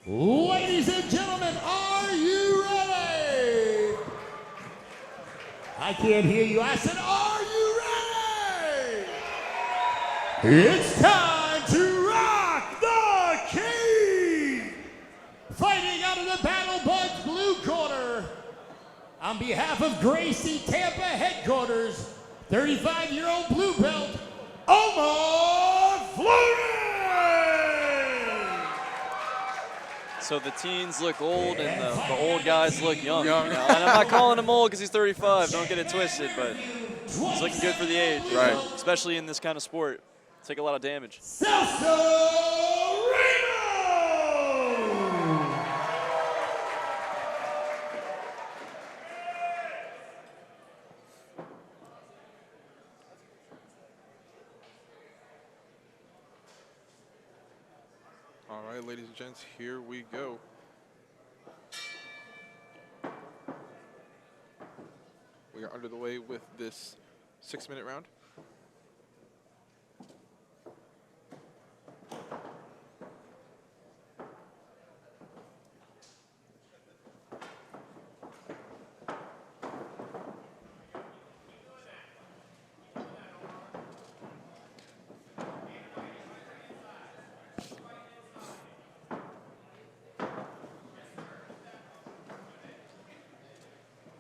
Ladies and gentlemen, are you ready? I can't hear you. I said, are you ready? It's time to rock the key! Fighting out of the Battle Buds blue corner, on behalf of Gracie Tampa headquarters, 35-year-old blue belt, Omar Flores! So the teens look old and the old guys look young. You know? And I'm not calling him old because he's 35. Don't get it twisted, but he's looking good for the age. Right. You know? Especially in this kind of sport. Take a lot of damage. All right, ladies and gents, here we go. We are under the way with this 6-minute round.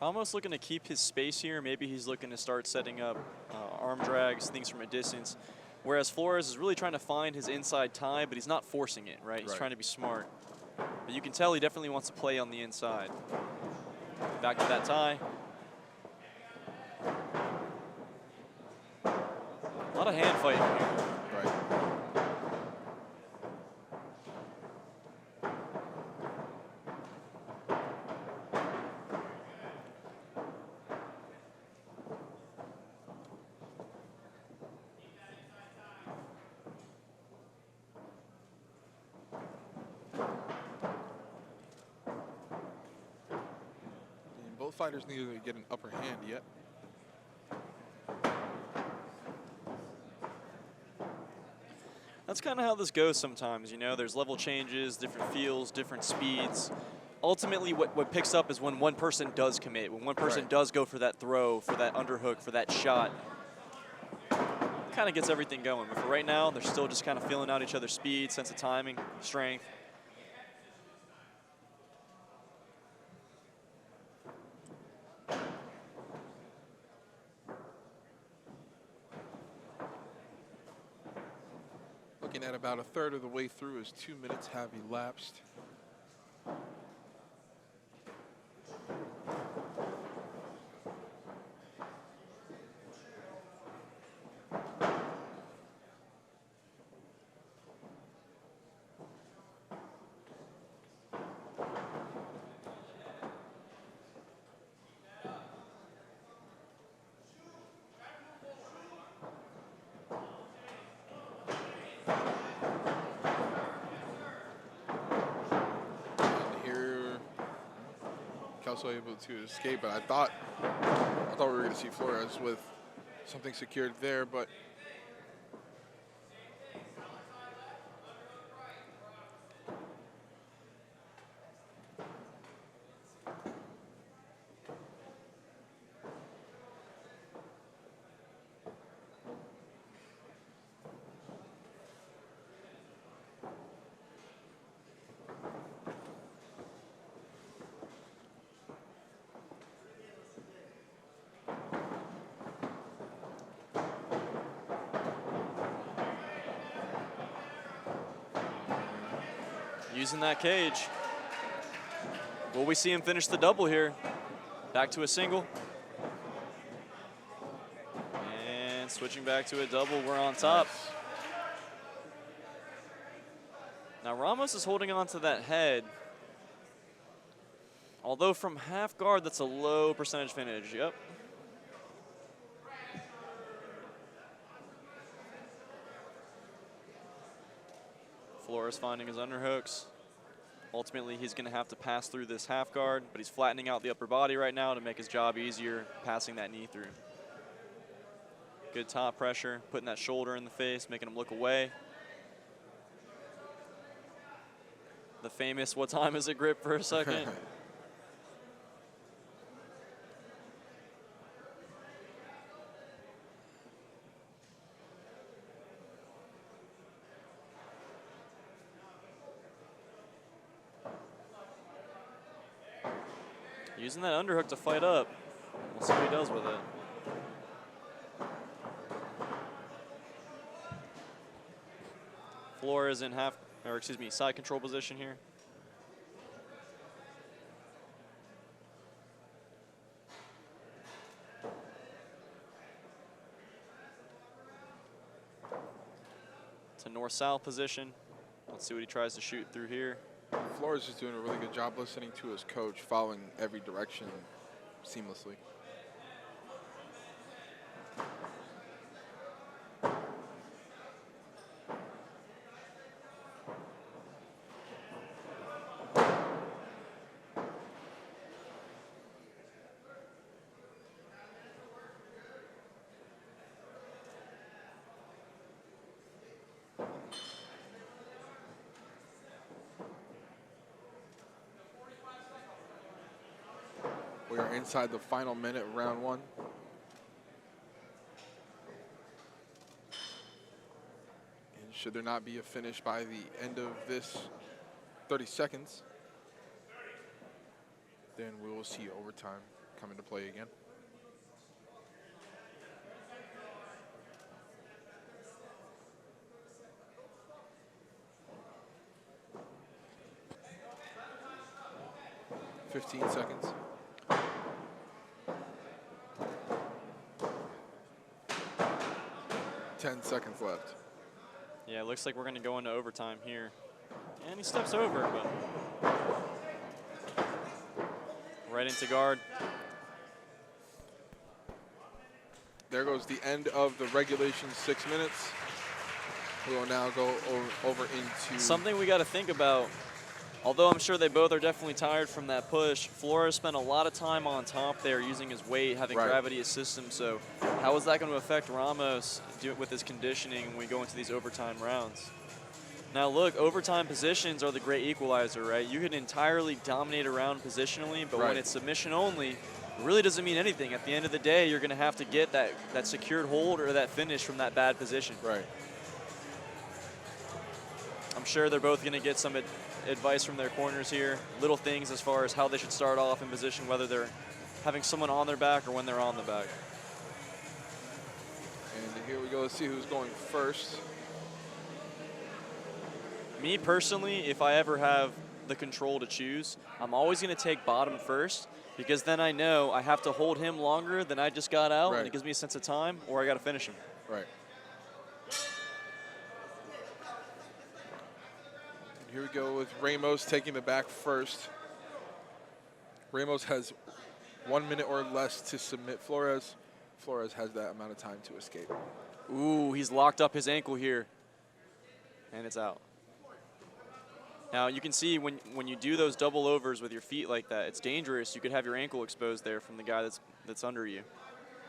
Almost looking to keep his space here. Maybe he's looking to start setting up arm drags, things from a distance. Whereas Flores is really trying to find his inside tie, but he's not forcing it, right? He's trying to be smart. But you can tell he definitely wants to play on the inside. Back to that tie. A lot of hand fighting here. Right. Both fighters need to get an upper hand yet. That's kind of how this goes sometimes, you know. There's level changes, different feels, different speeds. Ultimately, what picks up is when one person does commit, when one person does go for that throw, for that underhook, for that shot. Kind of gets everything going. But for right now, they're still just kind of feeling out each other's speed, sense of timing, strength. Looking at about a third of the way through as 2 minutes have elapsed. Also able to escape, but I thought we were going to see Flores with something secured there, but Using that cage. Will we see him finish the double here? Back to a single. And switching back to a double, we're on top. Nice. Now Ramos is holding on to that head. Although from half guard, that's a low percentage finish, yep. Flores finding his underhooks. Ultimately, he's going to have to pass through this half guard, but he's flattening out the upper body right now to make his job easier, passing that knee through. Good top pressure, putting that shoulder in the face, making him look away. The famous "what time is it" grip for a second. Using that underhook to fight up. We'll see what he does with it. Flores in side control position here. It's a north-south position. Let's see what he tries to shoot through here. Flores is doing a really good job listening to his coach, following every direction seamlessly. We are inside the final minute of round one. And should there not be a finish by the end of this 30 seconds, then we will see overtime come into play again. "15 seconds. 10 seconds left. Yeah, it looks like we're going to go into overtime here. And he steps over, but right into guard. There goes the end of the regulation 6 minutes. We will now go over into Something we got to think about. Although I'm sure they both are definitely tired from that push, Flores spent a lot of time on top there using his weight, having gravity assist him. So how is that going to affect Ramos with his conditioning when we go into these overtime rounds? Now look, overtime positions are the great equalizer, right? You can entirely dominate a round positionally, but when it's submission only, it really doesn't mean anything. At the end of the day, you're going to have to get that secured hold or that finish from that bad position. Right. I'm sure they're both going to get some advice from their corners here. Little things as far as how they should start off in position, whether they're having someone on their back or when they're on the back. And here we go. Let's see who's going first. Me personally, if I ever have the control to choose, I'm always going to take bottom first, because then I know I have to hold him longer than I just got out, and it gives me a sense of time, or I got to finish him. Right. Here we go with Ramos taking the back first. Ramos has 1 minute or less to submit Flores. Flores has that amount of time to escape. Ooh, he's locked up his ankle here, and it's out. Now you can see when you do those double overs with your feet like that, it's dangerous. You could have your ankle exposed there from the guy that's under you.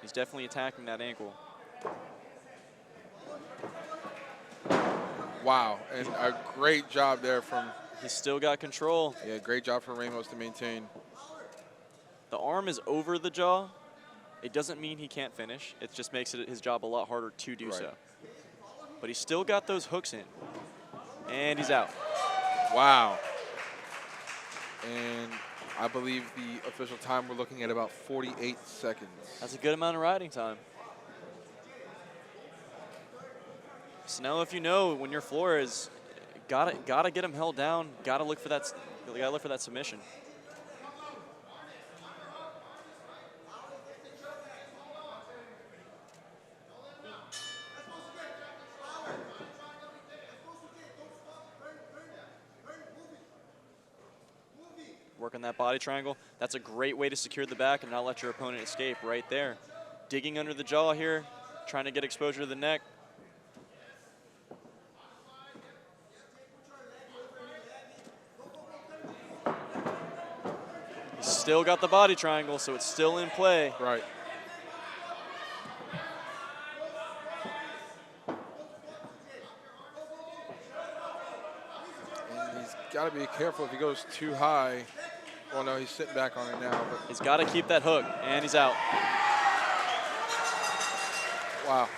He's definitely attacking that ankle. Wow, and a great job there from... He's still got control. Yeah, great job for Ramos to maintain. The arm is over the jaw. It doesn't mean he can't finish. It just makes his job a lot harder to do so. But he's still got those hooks in. And he's out. Wow. And I believe the official time, we're looking at about 48 seconds. That's a good amount of riding time. So now, if you know when you're Flores, gotta get him held down. Gotta look for that submission. Working that body triangle. That's a great way to secure the back and not let your opponent escape right there. Digging under the jaw here, trying to get exposure to the neck. He's still got the body triangle, so it's still in play. Right. And he's got Got to be careful if he goes too high. Well, no, he's sitting back on it now. But He's got to keep that hook, and he's out. wow.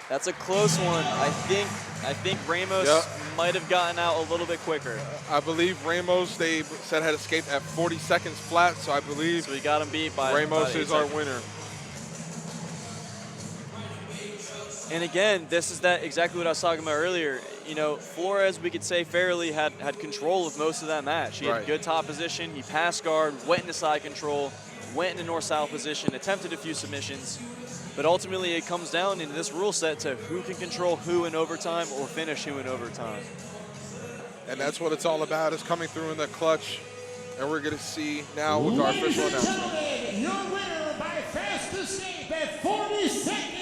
That's a close one. I think Ramos might have gotten out a little bit quicker. I believe Ramos, they said, had escaped at 40 seconds flat, so I believe So he got him beat by Ramos about 8 is our seconds. winner. And again, this is that exactly what I was talking about earlier. You know, Flores, we could say fairly had control of most of that match. He had good top position. He passed guard, went into side control, went into north-south position, attempted a few submissions. But ultimately, it comes down in this rule set to who can control who in overtime or finish who in overtime. And that's what it's all about, is coming through in the clutch. And we're going to see now with our official announcement. Your winner by fast escape at 40 seconds.